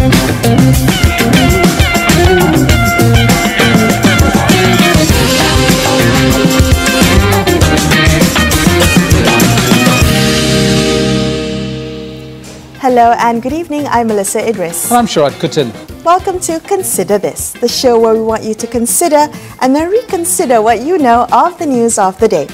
Hello and good evening, I'm Melisa Idris. And I'm Sharaad Kuttan. Welcome to Consider This, the show where we want you to consider and then reconsider what you know of the news of the day.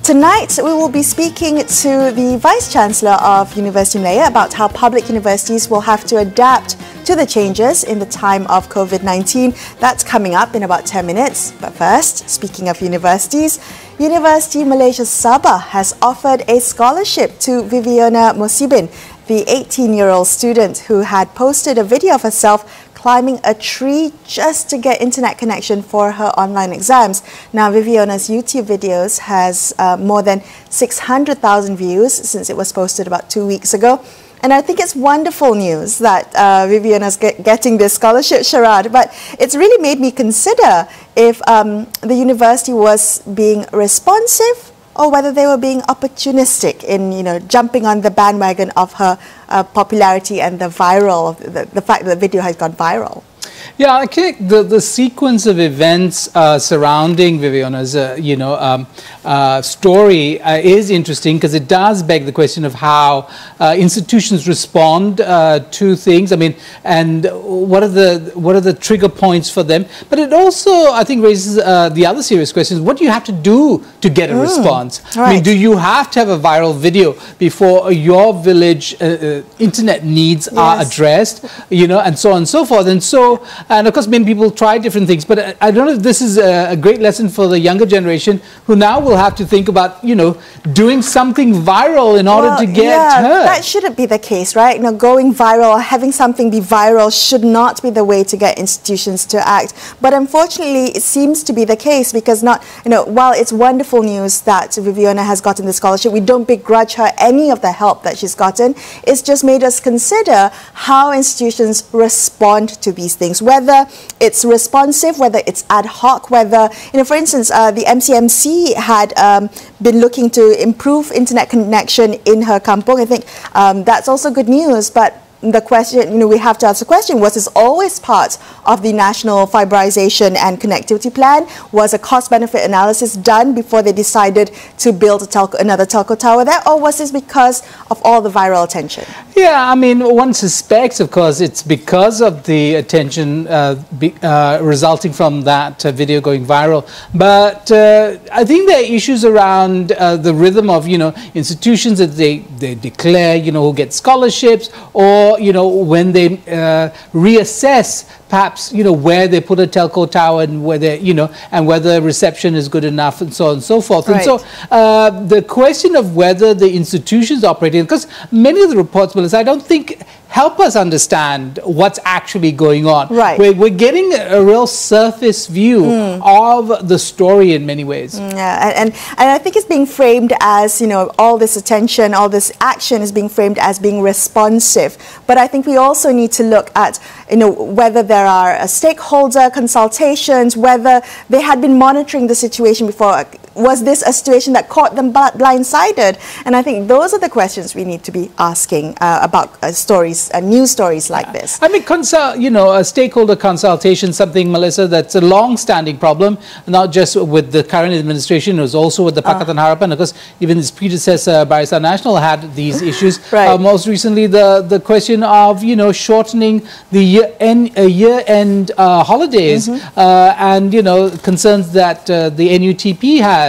Tonight, we will be speaking to the Vice-Chancellor of Universiti Malaya about how public universities will have to adapt to the changes in the time of COVID-19. That's coming up in about 10 minutes. But first, speaking of universities, Universiti Malaysia Sabah has offered a scholarship to Viviana Mosibin, the 18-year-old student who had posted a video of herself climbing a tree just to get internet connection for her online exams. Now, Viviana's YouTube videos has more than 600,000 views since it was posted about 2 weeks ago. And I think it's wonderful news that Viviana's getting this scholarship, Sharaad. But it's really made me consider if the university was being responsive or whether they were being opportunistic in, jumping on the bandwagon of her popularity and the fact that the video has gone viral. Yeah, I think the sequence of events surrounding Viviana's, story is interesting because it does beg the question of how institutions respond to things. I mean, and what are the trigger points for them? But it also, I think, raises the other serious questions. What do you have to do to get a response? Right. I mean, do you have to have a viral video before your village internet needs are addressed? And so on and so forth. And of course, many people try different things, but I don't know if this is a great lesson for the younger generation who now will have to think about, doing something viral in order to get heard. That shouldn't be the case, right? Going viral or having something be viral should not be the way to get institutions to act. But unfortunately, it seems to be the case because while it's wonderful news that Viviana has gotten the scholarship, we don't begrudge her any of the help that she's gotten. It's just made us consider how institutions respond to these things, whether it's responsive, whether it's ad hoc, whether, for instance, the MCMC had been looking to improve internet connection in her kampung. I think that's also good news, but the question, we have to ask the question, was this always part of the National Fiberization and Connectivity Plan? Was a cost-benefit analysis done before they decided to build another telco tower there? Or was this because of all the viral attention? Yeah, I mean, one suspects, of course, it's because of the attention resulting from that video going viral. But I think there are issues around the rhythm of, institutions that they declare, who get scholarships, or when they reassess perhaps where they put a telco tower and whether and whether reception is good enough and so on and so forth. Right. And so the question of whether the institutions operating, because many of the reports, Melissa, I don't think help us understand what's actually going on. Right. We're getting a real surface view of the story in many ways. Yeah, and I think it's being framed as, all this attention, all this action is being framed as being responsive. But I think we also need to look at, whether there are stakeholder consultations, whether they had been monitoring the situation before. Was this a situation that caught them blindsided? And I think those are the questions we need to be asking about news stories like this. I mean, a stakeholder consultation, something, Melissa, that's a long-standing problem, not just with the current administration, it was also with the Pakatan Harapan, because even its predecessor, Barisan Nasional, had these issues. Right. Most recently, the question of, shortening the year-end holidays and, concerns that the NUTP has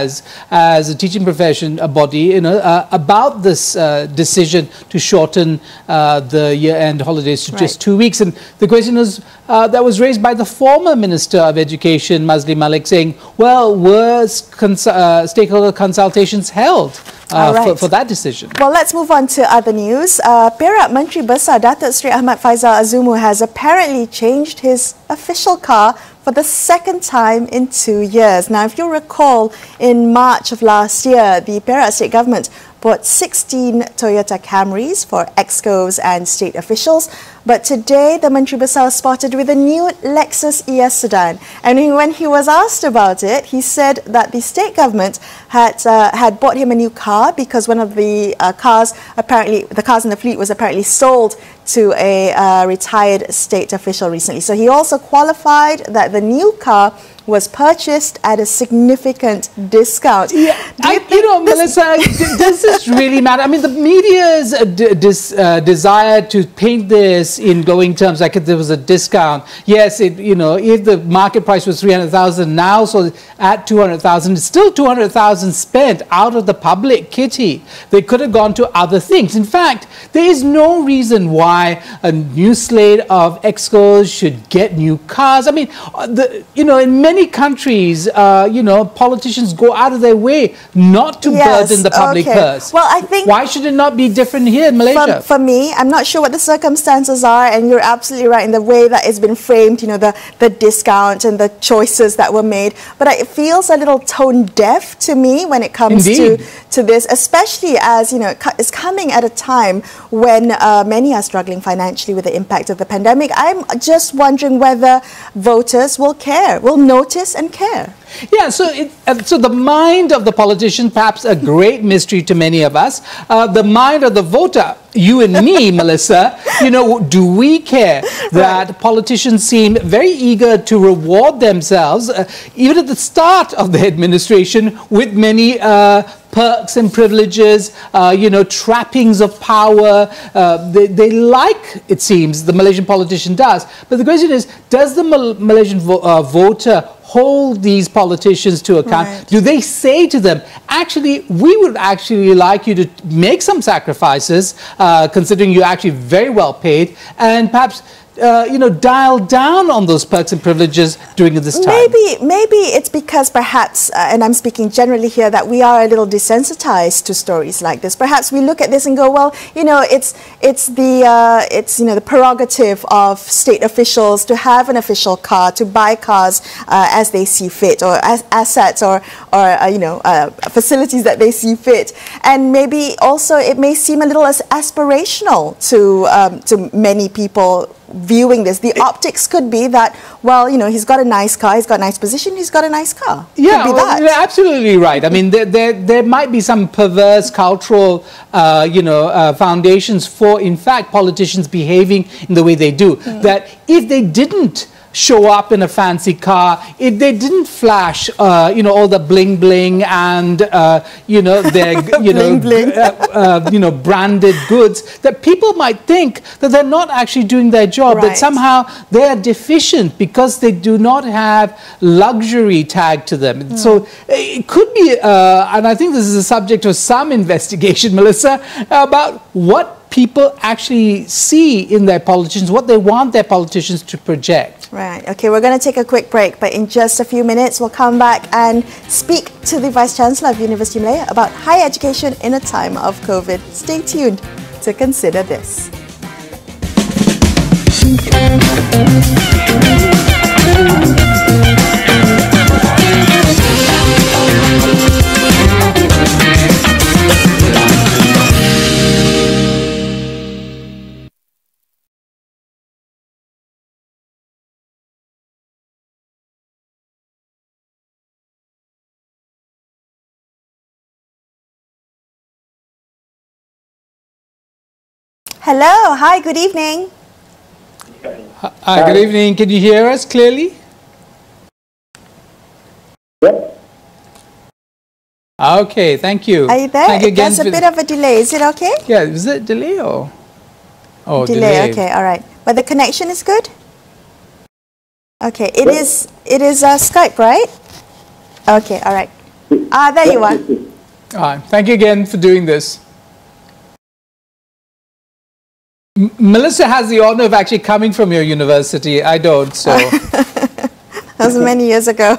as a teaching profession, a body, about this decision to shorten the year-end holidays to just 2 weeks. And the question was, that was raised by the former Minister of Education, Mazli Malik, saying, well, were stakeholder consultations held for that decision? Well, let's move on to other news. Perak Menteri Besar Datuk Seri Ahmad Faizal Azumu has apparently changed his official car for the second time in 2 years. Now, if you recall, in March of last year, the Perak State Government bought 16 Toyota Camrys for excos and state officials. But today, the Menteri Besar was spotted with a new Lexus ES sedan. And when he was asked about it, he said that the state government had bought him a new car because one of the cars in the fleet was apparently sold to a retired state official recently. So he also qualified that the new car was purchased at a significant discount. Yeah, Melissa, does this really matter? I mean, the media's desire to paint this in glowing terms, like if there was a discount. Yes, if the market price was 300,000 now, so at 200,000, it's still 200,000 spent out of the public kitty. They could have gone to other things. In fact, there is no reason why a new slate of excos should get new cars. I mean, in many countries, politicians go out of their way not to burden the public purse. Well, I think, why should it not be different here in Malaysia? For me, I'm not sure what the circumstances are, and you're absolutely right in the way that it's been framed, the discount and the choices that were made. But it feels a little tone deaf to me when it comes to this, especially as, it's coming at a time when many are struggling financially with the impact of the pandemic. I'm just wondering whether voters will care, will notice and care. Yeah, so the mind of the politician, perhaps a great mystery to many of us. The mind of the voter, you and me, Melissa, do we care that politicians seem very eager to reward themselves, even at the start of the administration, with many perks and privileges, trappings of power. They like, it seems, the Malaysian politician does. But the question is, does the Malaysian voter hold these politicians to account? Right. Do they say to them, actually, we would actually like you to make some sacrifices, considering you're actually very well paid, and perhaps dial down on those perks and privileges during this time? Maybe it's because perhaps, and I'm speaking generally here, that we are a little desensitized to stories like this. Perhaps we look at this and go, well, it's the prerogative of state officials to have an official car, to buy cars as they see fit, or as assets, or facilities that they see fit. And maybe also it may seem a little as aspirational to many people viewing this. The optics could be that, well, he's got a nice car, he's got a nice position, he's got a nice car. Yeah, you're absolutely right. I mean, there might be some perverse cultural, foundations for, in fact, politicians behaving in the way they do. That if they didn't show up in a fancy car, if they didn't flash, all the bling bling and their branded goods, that people might think that they're not actually doing their job, that somehow they are deficient because they do not have luxury tagged to them. So it could be, and I think this is a subject of some investigation, Melissa, about what people actually see in their politicians, what they want their politicians to project. Right. Okay, we're going to take a quick break, but in just a few minutes we'll come back and speak to the Vice Chancellor of Universiti Malaya about higher education in a time of COVID. Stay tuned to consider this. Hello. Hi, good evening. Hi, good evening. Can you hear us clearly? Yep. Okay, thank you. Are you there? Thank you again. There's a bit of a delay. Is it okay? Yeah, is it delay or? Oh, delay. Okay, all right. But the connection is good? Okay, it is Skype, right? Okay, all right. There you are. All right. Thank you again for doing this. Melissa has the honor of actually coming from your university. I don't, so. That was many years ago.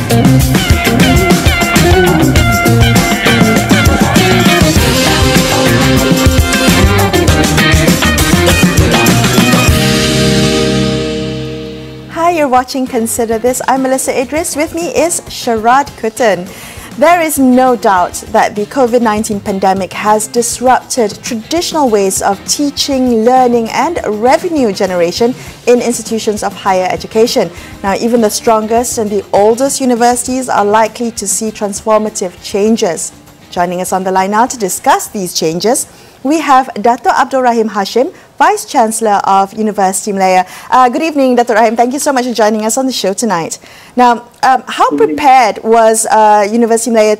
Hi, you're watching Consider This. I'm Melisa Idris. With me is Sharaad Kuttan. There is no doubt that the COVID-19 pandemic has disrupted traditional ways of teaching, learning and revenue generation in institutions of higher education. Now, even the strongest and the oldest universities are likely to see transformative changes. Joining us on the line now to discuss these changes, we have Dr. Abdul Rahim Hashim, Vice Chancellor of Universiti Malaya. Good evening, Dr. Rahim. Thank you so much for joining us on the show tonight. Now, how prepared was Universiti Malaya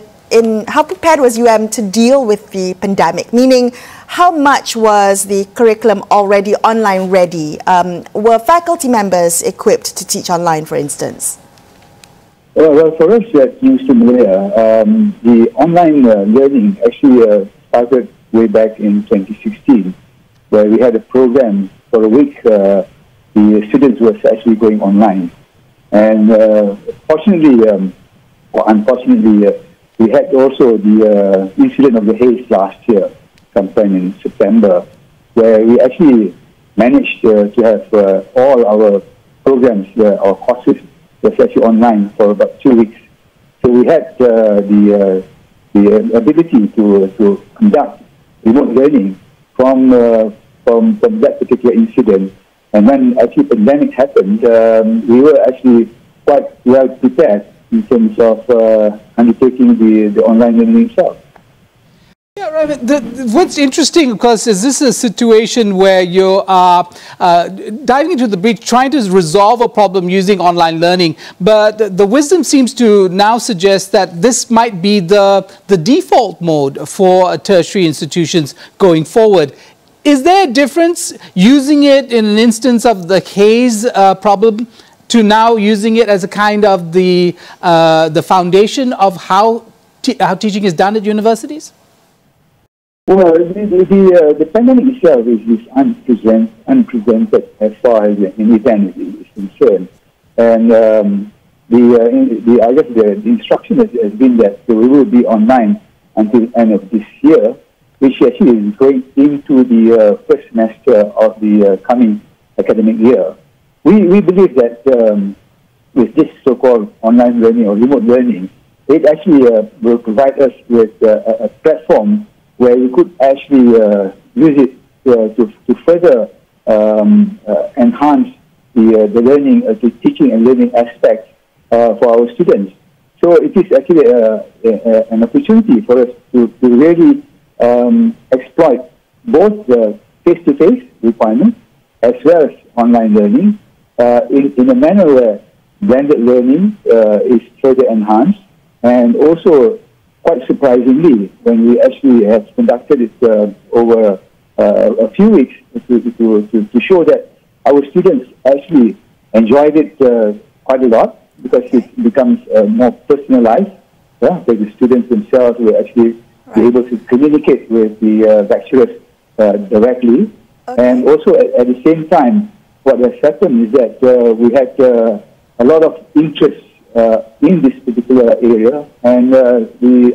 how prepared was UM to deal with the pandemic? Meaning, how much was the curriculum already online ready? Were faculty members equipped to teach online, for instance? Well, for us at Universiti Malaya, the online learning actually started way back in 2016, where we had a program for a week. The students were actually going online, and fortunately or unfortunately, we had also the incident of the haze last year, sometime in September, where we actually managed to have all our programs, our courses, was actually online for about 2 weeks. So we had the ability to conduct remote learning from that particular incident. And when actually the pandemic happened, we were actually quite well prepared in terms of undertaking the online learning itself. Yeah, right. What's interesting, of course, is this a situation where you are diving into the breach, trying to resolve a problem using online learning, but the wisdom seems to now suggest that this might be the default mode for tertiary institutions going forward. Is there a difference using it in an instance of the haze problem to now using it as a kind of the foundation of how teaching is done at universities? Well, the pandemic itself is unprecedented as far as an event is concerned, and I guess the instruction has been that we will be online until the end of this year, which actually is going into the first semester of the coming academic year. We believe that with this so-called online learning or remote learning, it actually will provide us with a platform where we could actually use it to further enhance the learning, the teaching and learning aspects for our students. So it is actually an opportunity for us to really exploit both the face-to-face requirements as well as online learning in a manner where blended learning is further enhanced, and also quite surprisingly, when we actually have conducted it over a few weeks to show that our students actually enjoyed it quite a lot, because it becomes more personalized. Yeah, so the students themselves will actually be able to communicate with the lecturers directly. Okay. And also at the same time, what has happened is that we had a lot of interest in this particular area, and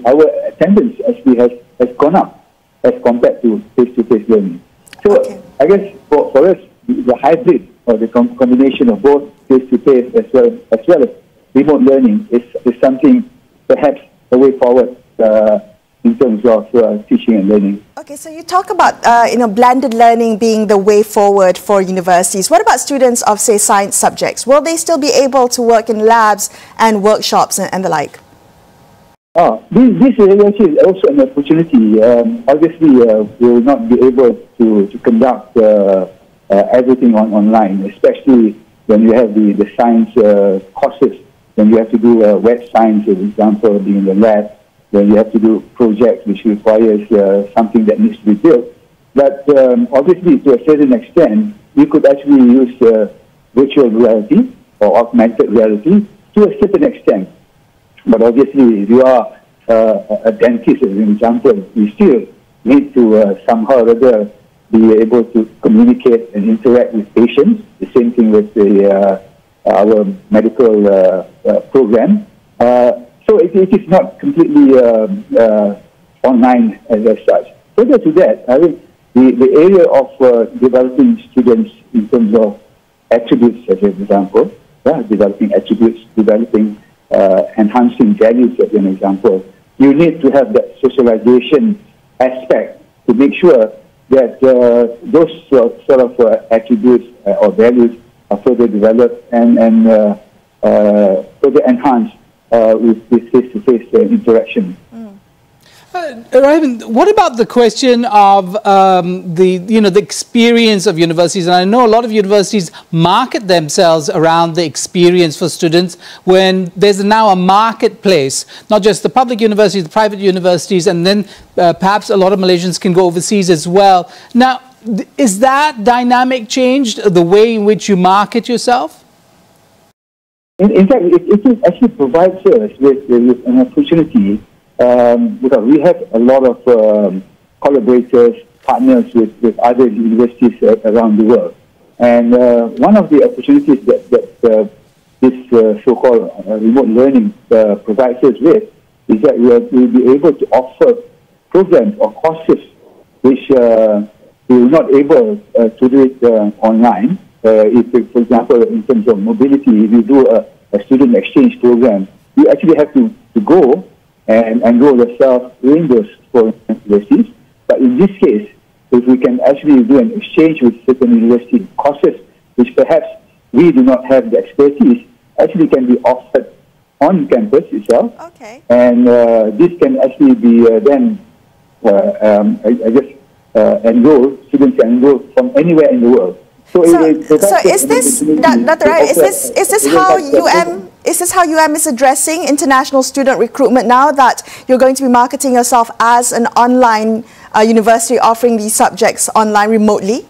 our attendance actually has gone up as compared to face-to-face learning. So I guess for us, the hybrid or the combination of both face-to-face as well as remote learning is something perhaps the way forward in terms of teaching and learning. Okay, so you talk about blended learning being the way forward for universities. What about students of, say, science subjects? Will they still be able to work in labs and workshops and the like? This is actually also an opportunity. Obviously, we will not be able to conduct everything online, especially when you have the science courses. When you have to do wet science, for example, being in the lab, when you have to do projects which requires something that needs to be built. But obviously, to a certain extent, we could actually use virtual reality or augmented reality to a certain extent. But obviously, if you are a dentist, as an example, you still need to somehow or other be able to communicate and interact with patients. The same thing with our medical program. So it is not completely online as such. Further to that, I think the area of developing students in terms of attributes, as an example, developing attributes, developing, enhancing values, as an example, you need to have that socialization aspect to make sure that those sort of attributes or values are further developed and further enhanced with face-to-face interaction. Rahim, what about the question of the experience of universities? And I know a lot of universities market themselves around the experience for students when there's now a marketplace, not just the public universities, the private universities, and then perhaps a lot of Malaysians can go overseas as well. Now, is that dynamic changed, the way in which you market yourself? In fact, it actually provides us with an opportunity. Because we have a lot of collaborators, partners with other universities around the world. And one of the opportunities that this so-called remote learning provides us with is that we'll be able to offer programs or courses which we were not able to do it online. If, for example, in terms of mobility, if you do a student exchange program, you actually have to go and enroll yourself in those foreign universities. But in this case, if we can actually do an exchange with certain university courses, which perhaps we do not have the expertise, actually can be offered on campus itself. Okay. And this can actually be then, enroll, students can enroll from anywhere in the world. So is this, Dr. Rahim, is this how UM... Is this how UM is addressing international student recruitment now, that you're going to be marketing yourself as an online university offering these subjects online remotely?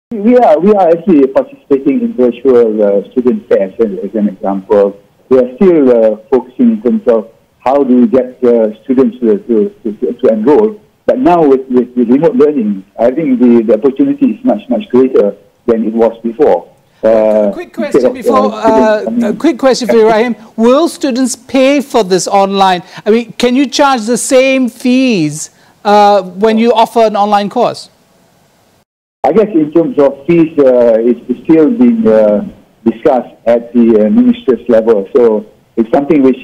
We are actually participating in virtual student fairs, as an example. We are still focusing in terms of how do we get students to enroll. But now with remote learning, I think the opportunity is much greater than it was before. Quick question for you, Rahim. Will students pay for this online? I mean, can you charge the same fees when you offer an online course? I guess in terms of fees, it's still being discussed at the minister's level. So it's something which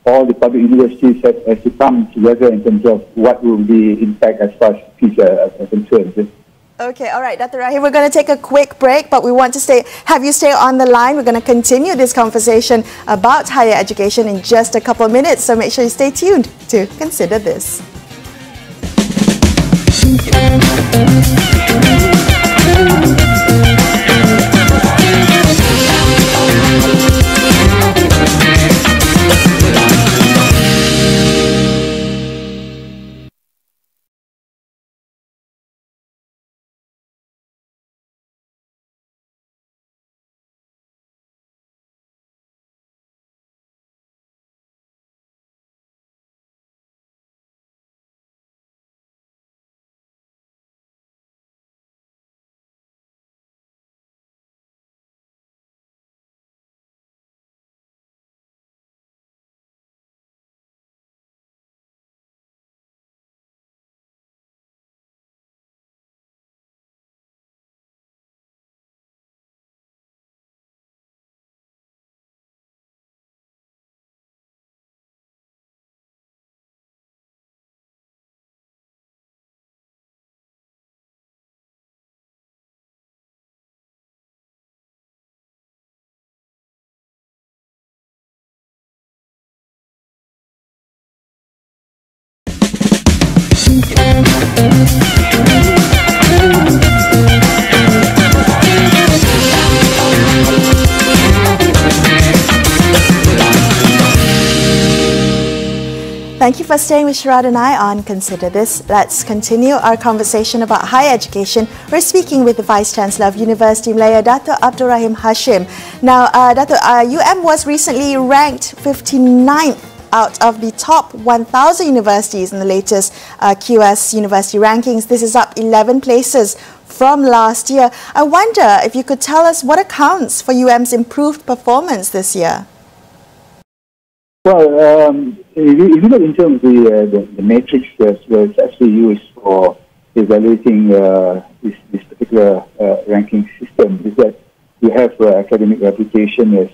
all the public universities have to come together in terms of what will be impact as far as fees are concerned. Okay, all right, Dr. Rahim, we're going to take a quick break, but we want to have you stay on the line. We're going to continue this conversation about higher education in just a couple of minutes, so make sure you stay tuned to Consider This. Thank you for staying with Sharaad and I on Consider This. Let's continue our conversation about higher education. We're speaking with the Vice Chancellor of Universiti Malaya, Dr. Abdul Rahim Hashim. Now, Dr. UM was recently ranked 59th out of the top 1,000 universities in the latest QS University rankings. This is up 11 places from last year. I wonder if you could tell us what accounts for UM's improved performance this year. Well, if you look in terms of the matrix that's actually used for evaluating this particular ranking system, is that you have academic reputation as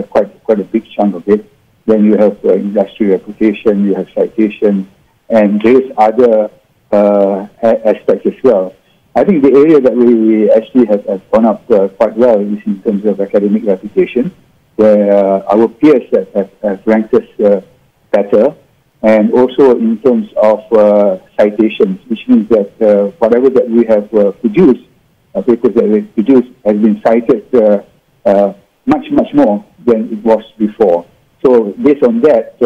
quite a big chunk of it. Then you have industry reputation, you have citation, and various other aspects as well. I think the area that we actually have gone up quite well is in terms of academic reputation, where our peers have ranked us better, and also in terms of citations, which means that whatever that we have produced, papers that we produced, has been cited much more than it was before. So based on that,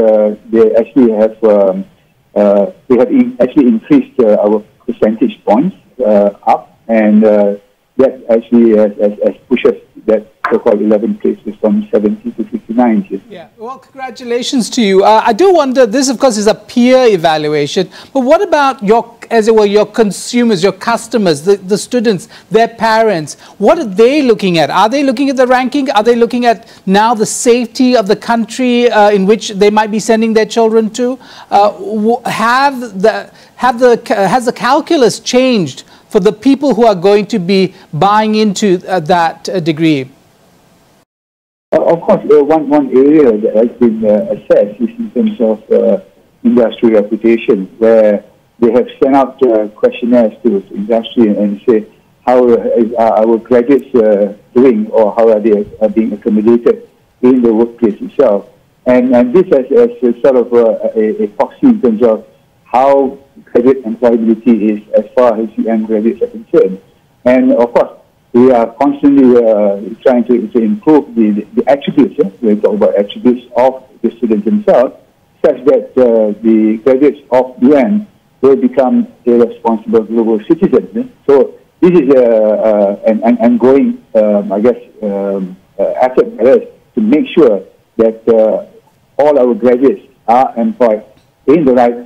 they actually have actually increased our percentage points up, and that actually has pushed us that so-called 11 places from 70 to 59. Yeah, well, congratulations to you. I do wonder, this of course is a peer evaluation, but what about your, as it were, your consumers, your customers, the students, their parents? What are they looking at? Are they looking at the ranking? Are they looking at now the safety of the country in which they might be sending their children to? Has the calculus changed for the people who are going to be buying into that degree? Of course, one area that has been assessed is in terms of industry reputation, where they have sent out questionnaires to industry and say how are our graduates doing, or how are they being accommodated in the workplace itself. And this as sort of a proxy in terms of how graduate employability is as far as young graduates are concerned. And of course, we are constantly trying to improve the attributes. We talk about attributes of the students themselves, such that the graduates of UN will become a responsible global citizen. So this is an ongoing, I guess, effort by us to make sure that all our graduates are employed in the right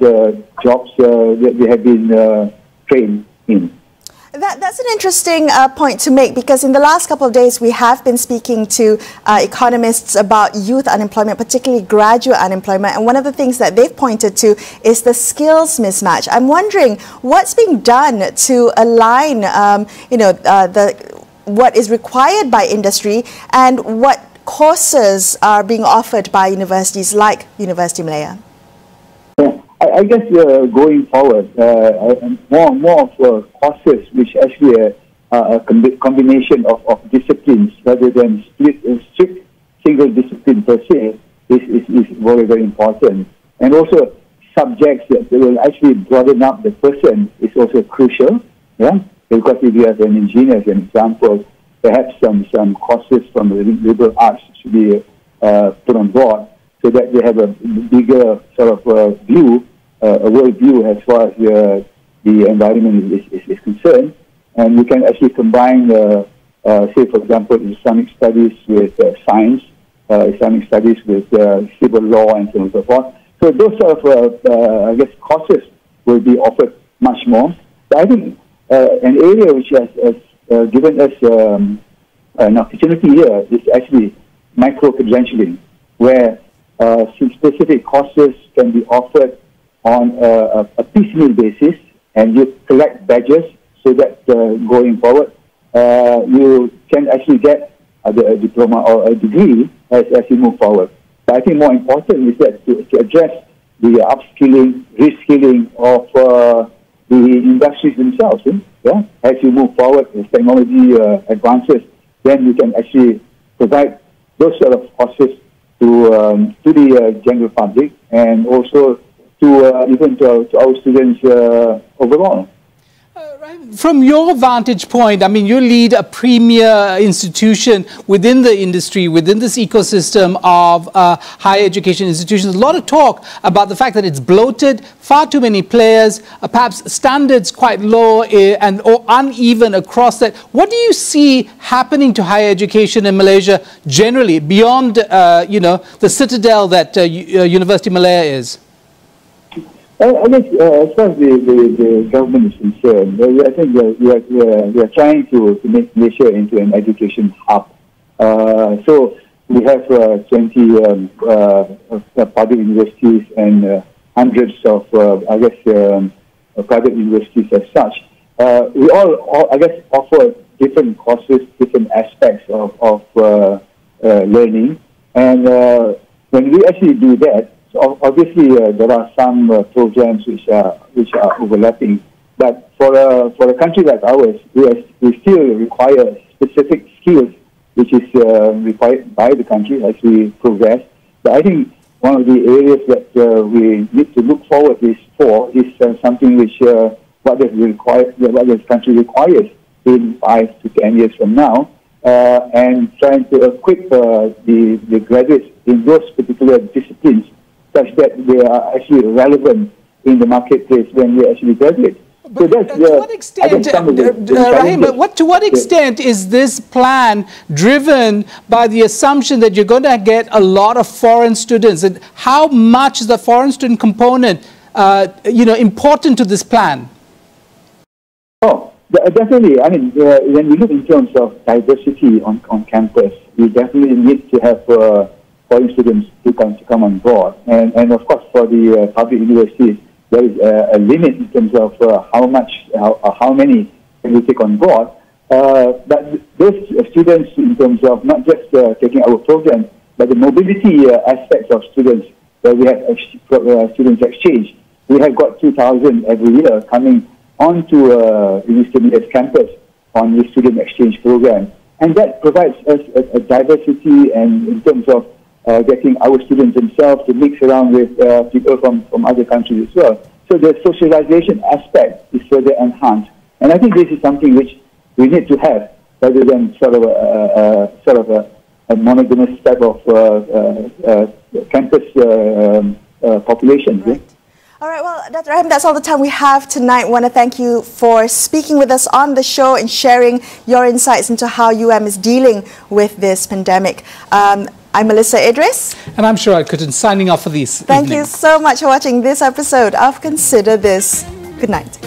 jobs that they have been trained in. That's an interesting point to make, because in the last couple of days we have been speaking to economists about youth unemployment, particularly graduate unemployment, and one of the things that they've pointed to is the skills mismatch. I'm wondering what's being done to align what is required by industry and what courses are being offered by universities like Universiti Malaya. I guess going forward, more of courses which actually are a combination of disciplines rather than strict single discipline per se is very, very important. And also subjects that will actually broaden up the person is also crucial. Yeah, because if you have an engineer, as an example, perhaps some courses from the liberal arts should be put on board, so that they have a bigger sort of view, a world view as far as the environment is concerned. And we can actually combine, say, for example, Islamic studies with science, Islamic studies with civil law, and so on and so forth. So those sort of, I guess, courses will be offered much more. But I think an area which has given us an opportunity here is actually micro-credentialing, where specific courses can be offered on a piecemeal basis, and you collect badges so that going forward you can actually get a diploma or a degree as you move forward. But I think more important is that to address the upskilling, reskilling of the industries themselves. Yeah? As you move forward, as technology advances, then you can actually provide those sort of courses to the general public, and also to even to our students overall. From your vantage point, I mean, you lead a premier institution within the industry, within this ecosystem of higher education institutions. A lot of talk about the fact that it's bloated, far too many players, perhaps standards quite low or uneven across that. What do you see happening to higher education in Malaysia generally, beyond, the citadel that Universiti Malaya is? I guess as far as the government is concerned, I think we are trying to make Malaysia into an education hub. So we have 20 public universities and hundreds of, private universities as such. We all, I guess, offer different courses, different aspects of learning. And when we actually do that, so obviously there are some programs which are overlapping. But for a country like ours, we still require specific skills, which is required by the country as we progress. But I think one of the areas that we need to look forward is something which what this country requires in 5 to 10 years from now, and trying to equip the graduates in those particular disciplines such that they are actually relevant in the marketplace when they actually graduate. But so to what extent, Rahim, to what extent is this plan driven by the assumption that you're going to get a lot of foreign students? And how much is the foreign student component, important to this plan? Oh, definitely. I mean, when we look in terms of diversity on campus, we definitely need to have foreign students to come on board. And of course, for the public universities, there is a limit in terms of how many can we take on board. But those students, in terms of not just taking our program, but the mobility aspects of students, where we have students exchange. We have got 2,000 every year coming onto Universiti's campus on the student exchange program. And that provides us a diversity, and in terms of getting our students themselves to mix around with people from other countries as well. So the socialization aspect is further enhanced. And I think this is something which we need to have, rather than sort of a monogamous type of campus population. Right. All right, well, Dr. Rahim, that's all the time we have tonight. I want to thank you for speaking with us on the show and sharing your insights into how UM is dealing with this pandemic. I'm Melisa Idris. And I'm Sharaad Kuttan, signing off for this Thank evening. you so much for watching this episode of Consider This. Good night.